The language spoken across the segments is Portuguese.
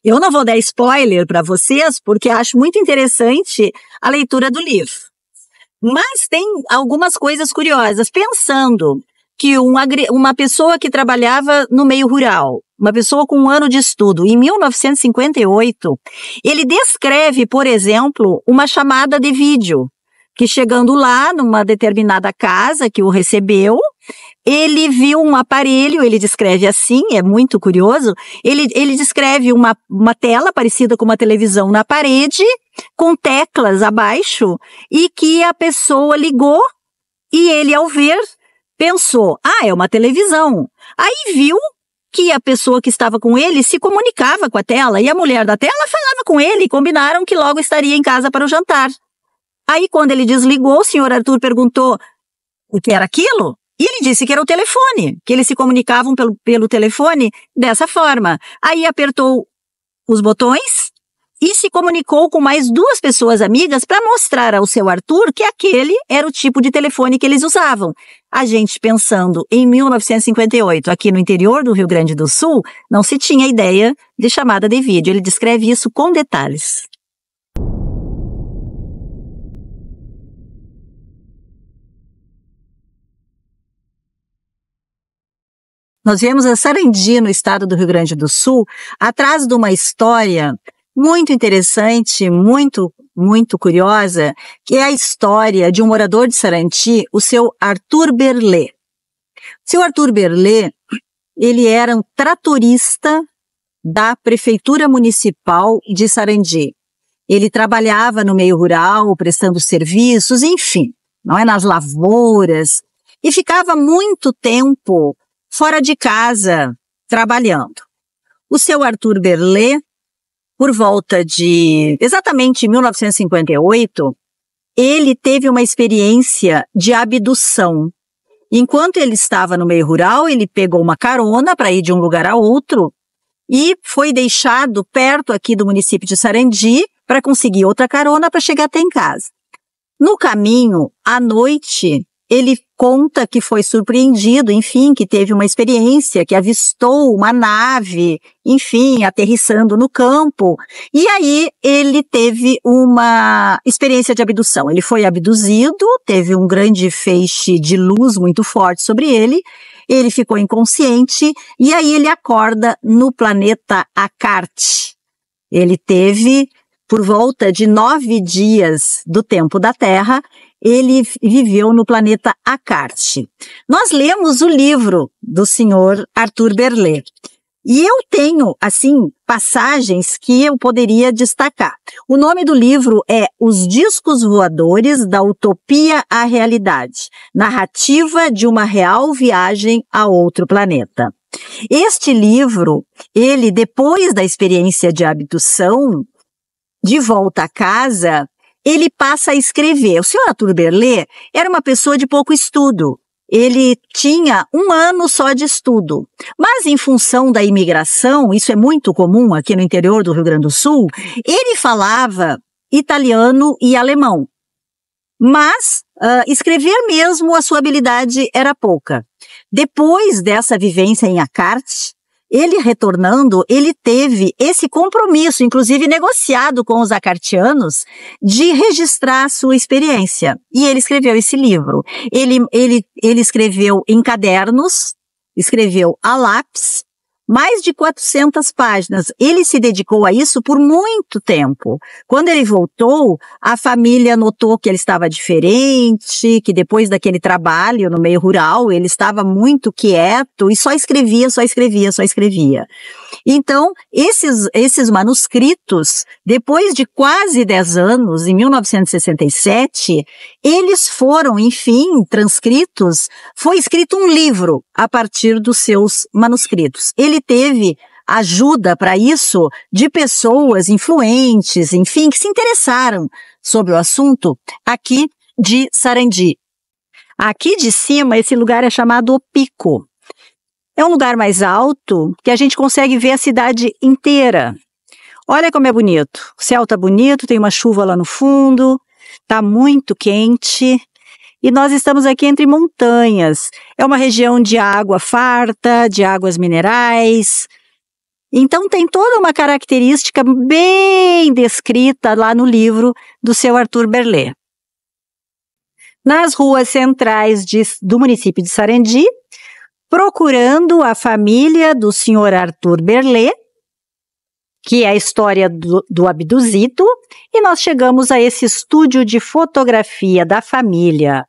Eu não vou dar spoiler para vocês, porque acho muito interessante a leitura do livro. Mas tem algumas coisas curiosas. Pensando que uma pessoa que trabalhava no meio rural, uma pessoa com 1 ano de estudo, em 1958, ele descreve, por exemplo, uma chamada de vídeo, que chegando lá, numa determinada casa que o recebeu, ele viu um aparelho, ele descreve assim, é muito curioso, ele descreve uma tela parecida com uma televisão na parede, com teclas abaixo, e que a pessoa ligou, e ele, ao ver, pensou, é uma televisão. Aí viu que a pessoa que estava com ele se comunicava com a tela, e a mulher da tela falava com ele, e combinaram que logo estaria em casa para o jantar. Aí, quando ele desligou, o senhor Arthur perguntou o que era aquilo, e ele disse que era o telefone, que eles se comunicavam pelo telefone dessa forma. Aí apertou os botões e se comunicou com mais 2 pessoas amigas para mostrar ao seu Arthur que aquele era o tipo de telefone que eles usavam. A gente pensando em 1958, aqui no interior do Rio Grande do Sul, não se tinha ideia de chamada de vídeo. Ele descreve isso com detalhes. Nós viemos a Sarandi, no estado do Rio Grande do Sul, atrás de uma história muito interessante, muito curiosa, que é a história de um morador de Sarandi, o seu Arthur Berlé. O seu Arthur Berlé, ele era um tratorista da Prefeitura Municipal de Sarandi. Ele trabalhava no meio rural, prestando serviços, enfim, não é, nas lavouras, e ficava muito tempo fora de casa, trabalhando. O seu Arthur Berlé, por volta de, exatamente 1958, ele teve uma experiência de abdução. Enquanto ele estava no meio rural, ele pegou uma carona para ir de um lugar a outro e foi deixado perto aqui do município de Sarandi para conseguir outra carona para chegar até em casa. No caminho, à noite, ele conta que foi surpreendido, enfim, que teve uma experiência, que avistou uma nave, enfim, aterrissando no campo. E aí ele teve uma experiência de abdução. Ele foi abduzido, teve um grande feixe de luz muito forte sobre ele, ele ficou inconsciente e aí ele acorda no planeta Akart. Ele teve, por volta de 9 dias do tempo da Terra, ele viveu no planeta Akart. Nós lemos o livro do senhor Arthur Berlé. E eu tenho, assim, passagens que eu poderia destacar. O nome do livro é Os Discos Voadores da Utopia à Realidade. Narrativa de uma real viagem a outro planeta. Este livro, ele, depois da experiência de abdução, de volta a casa, ele passa a escrever. O senhor Arthur Berlé era uma pessoa de pouco estudo. Ele tinha 1 ano só de estudo. Mas em função da imigração, isso é muito comum aqui no interior do Rio Grande do Sul, ele falava italiano e alemão. Mas escrever mesmo, a sua habilidade era pouca. Depois dessa vivência em Akart, ele retornando, ele teve esse compromisso, inclusive negociado com os acartianos, de registrar a sua experiência. E ele escreveu esse livro. Ele escreveu em cadernos, escreveu a lápis, mais de 400 páginas. Ele se dedicou a isso por muito tempo. Quando ele voltou, a família notou que ele estava diferente, que depois daquele trabalho no meio rural, ele estava muito quieto e só escrevia. Então, esses manuscritos, depois de quase 10 anos, em 1967, eles foram, enfim, transcritos. Foi escrito um livro a partir dos seus manuscritos. Ele teve ajuda para isso de pessoas influentes, enfim, que se interessaram sobre o assunto aqui de Sarandi. Aqui de cima, esse lugar é chamado O Pico. É um lugar mais alto que a gente consegue ver a cidade inteira. Olha como é bonito. O céu tá bonito, tem uma chuva lá no fundo, tá muito quente. E nós estamos aqui entre montanhas. É uma região de água farta, de águas minerais. Então tem toda uma característica bem descrita lá no livro do seu Arthur Berlet. Nas ruas centrais do município de Sarandi, procurando a família do senhor Arthur Berlet, que é a história do abduzido, e nós chegamos a esse estúdio de fotografia da família.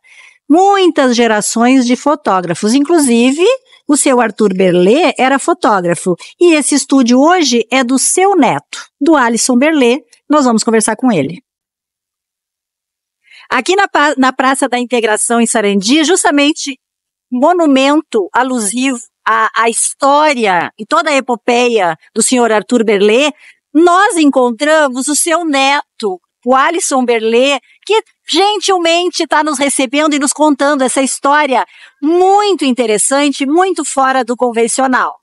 Muitas gerações de fotógrafos, inclusive o seu Arthur Berlet era fotógrafo, e esse estúdio hoje é do seu neto, do Alisson Berlet. Nós vamos conversar com ele. Aqui na Praça da Integração em Sarandi, justamente monumento alusivo à história e toda a epopeia do senhor Arthur Berlet, nós encontramos o seu neto, o Alisson Berlet, que gentilmente está nos recebendo e nos contando essa história muito interessante, muito fora do convencional.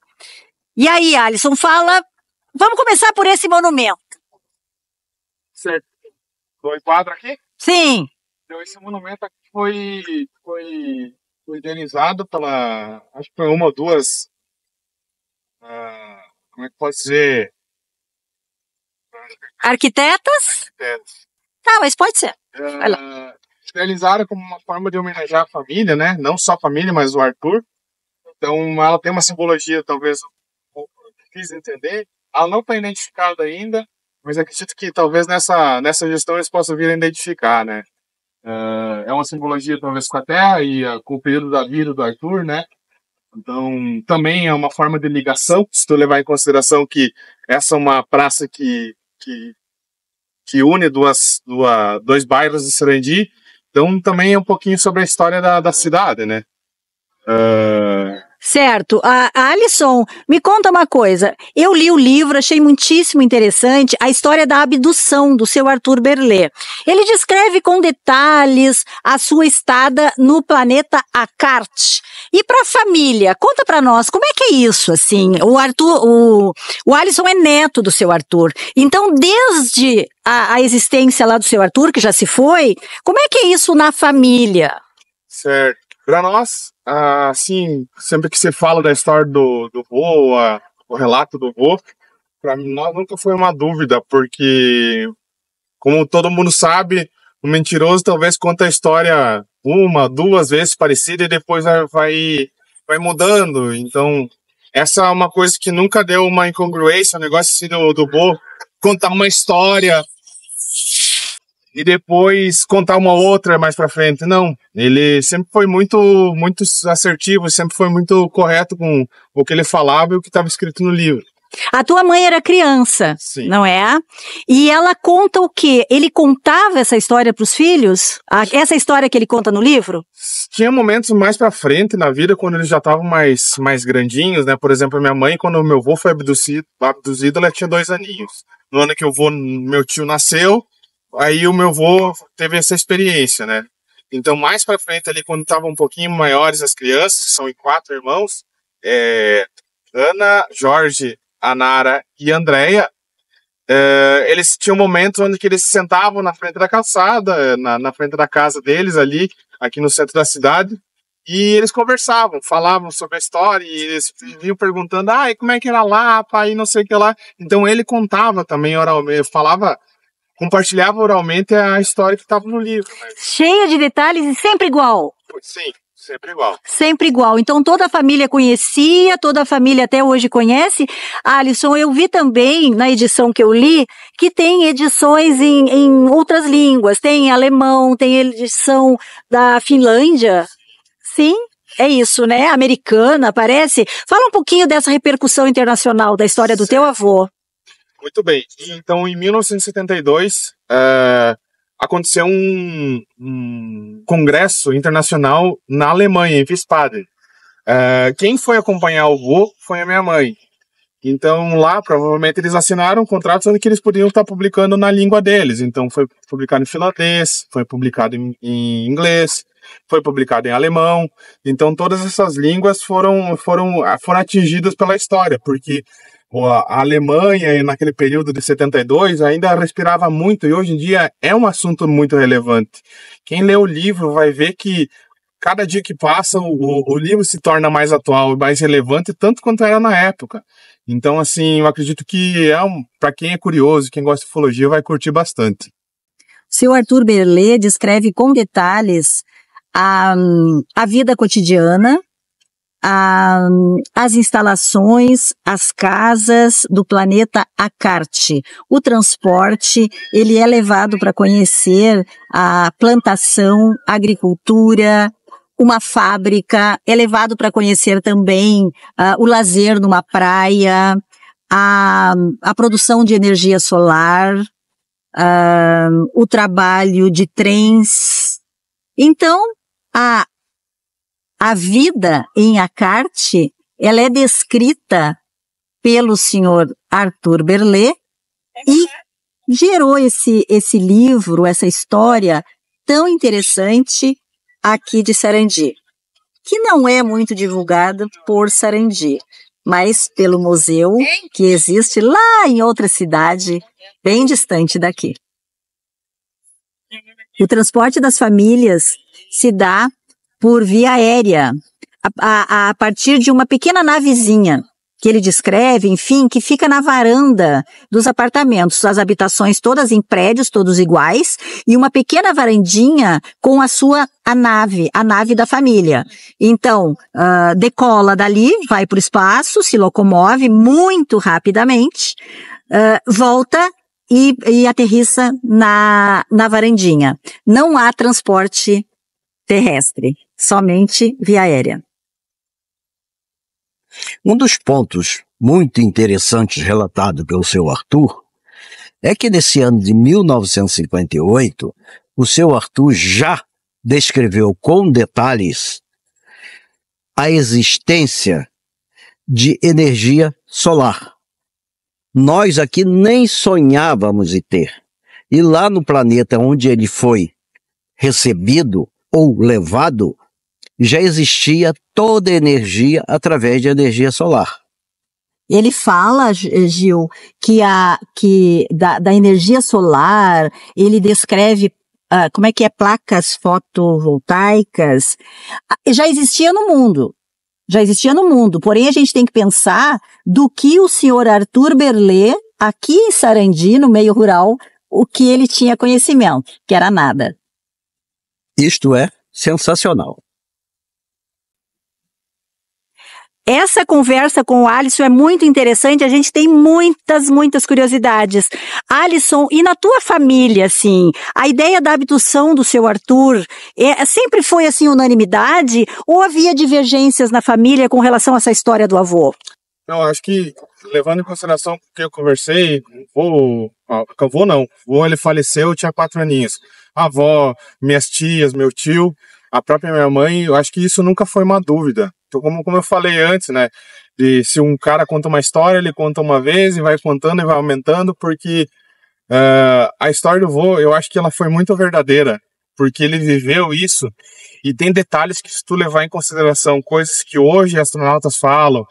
E aí, Alisson, vamos começar por esse monumento. Certo. Do quadro aqui? Sim. Então, esse monumento aqui foi idealizado pela, acho que foi uma ou duas, como é que pode dizer? Arquitetas? Tá, mas pode ser. Idealizaram como uma forma de homenagear a família, né? Não só a família, mas o Arthur. Então, ela tem uma simbologia, talvez, um pouco difícil de entender. Ela não está identificada ainda, mas acredito que talvez nessa gestão eles possam vir a identificar, né? É uma simbologia talvez com a Terra e com o período da vida do Arthur, né? Então também é uma forma de ligação, se tu levar em consideração que essa é uma praça que une dois bairros de Sarandi, então também é um pouquinho sobre a história da cidade, né? Certo. Alisson, me conta uma coisa. Eu li o livro, achei muitíssimo interessante a história da abdução do seu Arthur Berlet. Ele descreve com detalhes a sua estada no planeta Akart. E para a família, conta para nós, como é que é isso, assim? O Alisson é neto do seu Arthur. Então, desde a existência lá do seu Arthur, que já se foi, como é que é isso na família? Certo. Para nós, assim, sempre que você fala da história do vô, o relato do vô, para nós nunca foi uma dúvida, porque, como todo mundo sabe, o mentiroso talvez conta a história uma, duas vezes parecida e depois vai mudando. Então, essa é uma coisa que nunca deu uma incongruência, o negócio assim do vô contar uma história e depois contar uma outra mais pra frente. Não, ele sempre foi muito assertivo, sempre foi muito correto com o que ele falava e o que estava escrito no livro. A tua mãe era criança, sim, não é? E ela conta o quê? Ele contava essa história para os filhos? Essa história que ele conta no livro? Tinha momentos mais pra frente na vida, quando eles já estavam mais grandinhos, né? Por exemplo, minha mãe, quando o meu avô foi abduzido, ela tinha 2 aninhos. No ano que meu tio nasceu, aí o meu avô teve essa experiência, né? Então, mais pra frente ali, quando estavam um pouquinho maiores as crianças, são 4 irmãos, Ana, Jorge, Anara e Andréia, eles tinham momentos onde que eles se sentavam na frente da calçada, na frente da casa deles ali, aqui no centro da cidade, e eles conversavam, falavam sobre a história, e eles vinham perguntando, e como é que era lá, pai, não sei o que lá. Então ele contava também oralmente, compartilhava oralmente a história que estava no livro. Mas... cheia de detalhes e sempre igual. Sim, sempre igual. Sempre igual. Então toda a família conhecia, toda a família até hoje conhece. Alisson, eu vi também na edição que eu li que tem edições em outras línguas. Tem alemão, tem edição da Finlândia. Sim, é isso, né? Americana, parece. Fala um pouquinho dessa repercussão internacional da história do teu avô. Muito bem. Então, em 1972, aconteceu um congresso internacional na Alemanha, em Wiesbaden. Quem foi acompanhar o vô foi a minha mãe. Então, lá, provavelmente, eles assinaram um contrato onde que eles podiam estar publicando na língua deles. Então, foi publicado em finlandês, foi publicado em inglês, foi publicado em alemão. Então, todas essas línguas foram atingidas pela história, porque a Alemanha, naquele período de 72, ainda respirava muito, e hoje em dia é um assunto muito relevante. Quem lê o livro vai ver que cada dia que passa, o livro se torna mais atual e mais relevante, tanto quanto era na época. Então, assim, eu acredito que para quem é curioso, quem gosta de ufologia, vai curtir bastante. O seu Arthur Berlet descreve com detalhes a vida cotidiana, as instalações, as casas do planeta Acarte. O transporte, ele é levado para conhecer a plantação, a agricultura, uma fábrica, é levado para conhecer também o lazer numa praia, a produção de energia solar, o trabalho de trens. Então, a vida em Acarte, ela é descrita pelo senhor Arthur Berlet e gerou esse livro, essa história tão interessante aqui de Sarandi, que não é muito divulgada por Sarandi, mas pelo museu que existe lá em outra cidade, bem distante daqui. O transporte das famílias se dá por via aérea, a partir de uma pequena navezinha, que ele descreve, enfim, que fica na varanda dos apartamentos, as habitações todas em prédios, todos iguais, e uma pequena varandinha com a nave da família. Então, decola dali, vai para o espaço, se locomove muito rapidamente, volta e aterrissa na varandinha. Não há transporte terrestre, somente via aérea. Um dos pontos muito interessantes relatado pelo seu Arthur é que nesse ano de 1958, o seu Arthur já descreveu com detalhes a existência de energia solar. Nós aqui nem sonhávamos em ter. E lá no planeta onde ele foi recebido ou levado, já existia toda a energia através de energia solar. Ele fala, Gil, que da energia solar, ele descreve como é que é placas fotovoltaicas, já existia no mundo. Porém, a gente tem que pensar do que o senhor Arthur Berlet, aqui em Sarandi, no meio rural, o que ele tinha conhecimento, que era nada. Isto é sensacional. Essa conversa com o Alisson é muito interessante, a gente tem muitas curiosidades. Alisson, e na tua família, assim, a ideia da abdução do seu Arthur sempre foi, assim, unanimidade? Ou havia divergências na família com relação a essa história do avô? Eu acho que, levando em consideração que eu conversei com o avô, ele faleceu, eu tinha 4 aninhos. A avó, minhas tias, meu tio, a própria minha mãe, eu acho que isso nunca foi uma dúvida. Então, como eu falei antes, né, de se um cara conta uma história, ele conta uma vez e vai contando e vai aumentando, porque a história do vô, eu acho que ela foi muito verdadeira, porque ele viveu isso, e tem detalhes que, se tu levar em consideração coisas que hoje astronautas falam,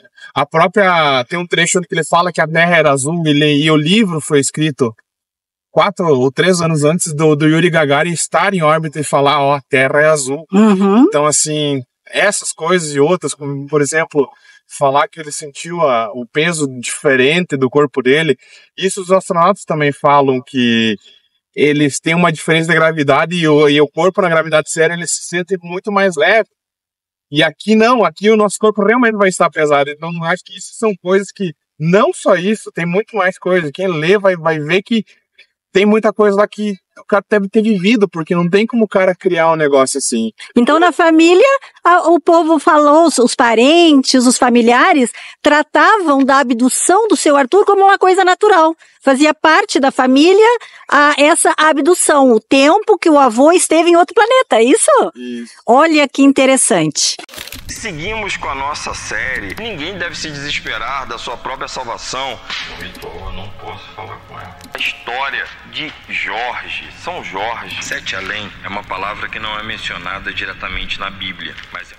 tem um trecho onde ele fala que a Terra era azul, e o livro foi escrito 4 ou 3 anos antes do Yuri Gagarin estar em órbita e falar, a Terra é azul. Uhum. Então, assim, essas coisas e outras, como, por exemplo, falar que ele sentiu o peso diferente do corpo dele, isso os astronautas também falam, que eles têm uma diferença de gravidade e o corpo na gravidade zero, ele se sente muito mais leve. E aqui não, aqui o nosso corpo realmente vai estar pesado. Então, acho que isso são coisas que, não só isso, tem muito mais coisa. Quem lê vai ver que tem muita coisa lá que o cara deve ter vivido, porque não tem como o cara criar um negócio assim. Então, na família, o povo falou, os parentes, os familiares, tratavam da abdução do seu Arthur como uma coisa natural. Fazia parte da família essa abdução, o tempo que o avô esteve em outro planeta, é isso? Isso. Olha que interessante. Seguimos com a nossa série. Ninguém deve se desesperar da sua própria salvação. Vitor, eu não posso falar com ela. A história de Jorge, São Jorge. Sete além é uma palavra que não é mencionada diretamente na Bíblia, mas